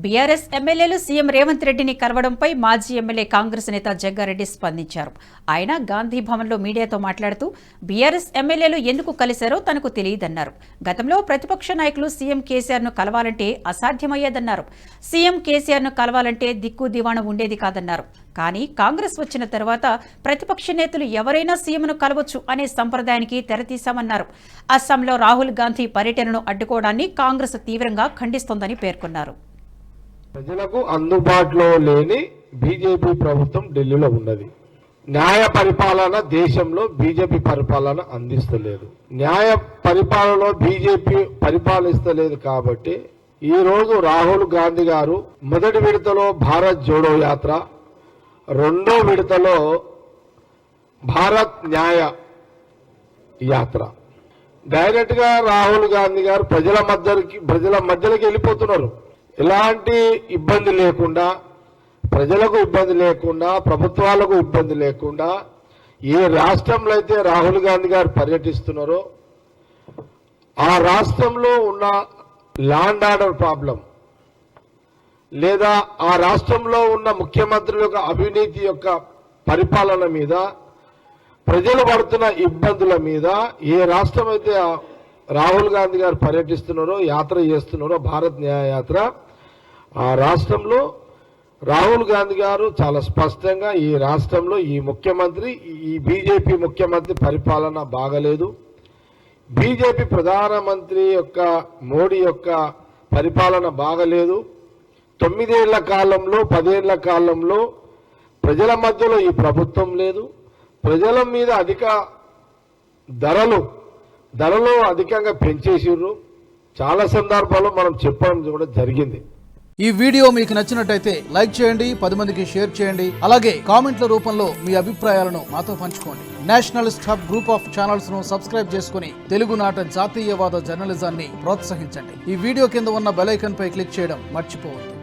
BRS ఎమ్మెల్యేలు CM Revanth రెడ్డిని కలవడంపై మాజీ ఎమ్మెల్యే కాంగ్రెస్ నేత జగ్గారెడ్డి స్పందించారు. ఆయన గాంధీ భవన్లో మీడియాతో మాట్లాడుతూ బీఆర్ఎస్ ఎమ్మెల్యేలు ఎందుకు కలిశారో తనకు తెలియదన్నారు. గతంలో ప్రతిపక్ష నాయకులు సీఎం కేసీఆర్ను కలవాలంటే అసాధ్యమయ్యేదన్నారు. సీఎం కేసీఆర్ను కలవాలంటే దిక్కు దివాణం ఉండేది కాదన్నారు. కానీ కాంగ్రెస్ వచ్చిన తర్వాత ప్రతిపక్ష నేతలు ఎవరైనా సీఎంను కలవచ్చు అనే సంప్రదాయానికి తెరతీశామన్నారు. అస్సాంలో రాహుల్ గాంధీ పర్యటనను అడ్డుకోవడాన్ని కాంగ్రెస్ తీవ్రంగా ఖండిస్తోందని పేర్కొన్నారు. ప్రజలకు అందుబాటులో లేని బీజేపీ ప్రభుత్వం ఢిల్లీలో ఉన్నది. న్యాయ పరిపాలన దేశంలో బీజేపీ పరిపాలన అందిస్తలేదు. న్యాయ పరిపాలనలో బీజేపీ పరిపాలిస్తలేదు కాబట్టి ఈ రోజు రాహుల్ గాంధీ గారు మొదటి విడతలో భారత్ జోడో యాత్ర, రెండో విడతలో భారత్ న్యాయ యాత్ర, డైరెక్ట్ గా రాహుల్ గాంధీ గారు ప్రజల మధ్యలోకి వెళ్ళిపోతున్నారు. ఎలాంటి ఇబ్బంది లేకుండా, ప్రజలకు ఇబ్బంది లేకుండా, ప్రభుత్వాలకు ఇబ్బంది లేకుండా ఏ రాష్ట్రంలో అయితే రాహుల్ గాంధీ గారు పర్యటిస్తున్నారో ఆ రాష్ట్రంలో ఉన్న ల్యాండ్ ఆర్డర్ ప్రాబ్లం లేదా ఆ రాష్ట్రంలో ఉన్న ముఖ్యమంత్రుల యొక్క అవినీతి యొక్క పరిపాలన మీద, ప్రజలు పడుతున్న ఇబ్బందుల మీద ఏ రాష్ట్రం అయితే రాహుల్ గాంధీ గారు పర్యటిస్తున్నారో, యాత్ర చేస్తున్నారో, భారత్ న్యాయ యాత్ర, ఆ రాష్ట్రంలో రాహుల్ గాంధీ గారు చాలా స్పష్టంగా ఈ రాష్ట్రంలో ఈ బీజేపీ ముఖ్యమంత్రి పరిపాలన బాగలేదు, బీజేపీ ప్రధానమంత్రి యొక్క మోడీ యొక్క పరిపాలన బాగలేదు, 9 ఏళ్ల కాలంలో 10 ఏళ్ల కాలంలో ప్రజల మధ్యలో ఈ ప్రభుత్వం లేదు, ప్రజల మీద అధిక ధరలు అధికంగా పెంచేసిర్రు. చాలా సందర్భాల్లో మనం చెప్పడం కూడా జరిగింది. ఈ వీడియో మీకు నచ్చినట్టయితే లైక్ చేయండి, 10 మందికి షేర్ చేయండి. అలాగే కామెంట్ల రూపంలో మీ అభిప్రాయాలను మాతో పంచుకోండి. Nationalist hub group of channels ను సబ్స్క్రైబ్ చేసుకుని తెలుగునాట జాతీయవాద జర్నలిజాన్ని ప్రోత్సహించండి. ఈ వీడియో కింద ఉన్న బెల్ ఐకాన్ పై క్లిక్ చేయడం మర్చిపోవద్దు.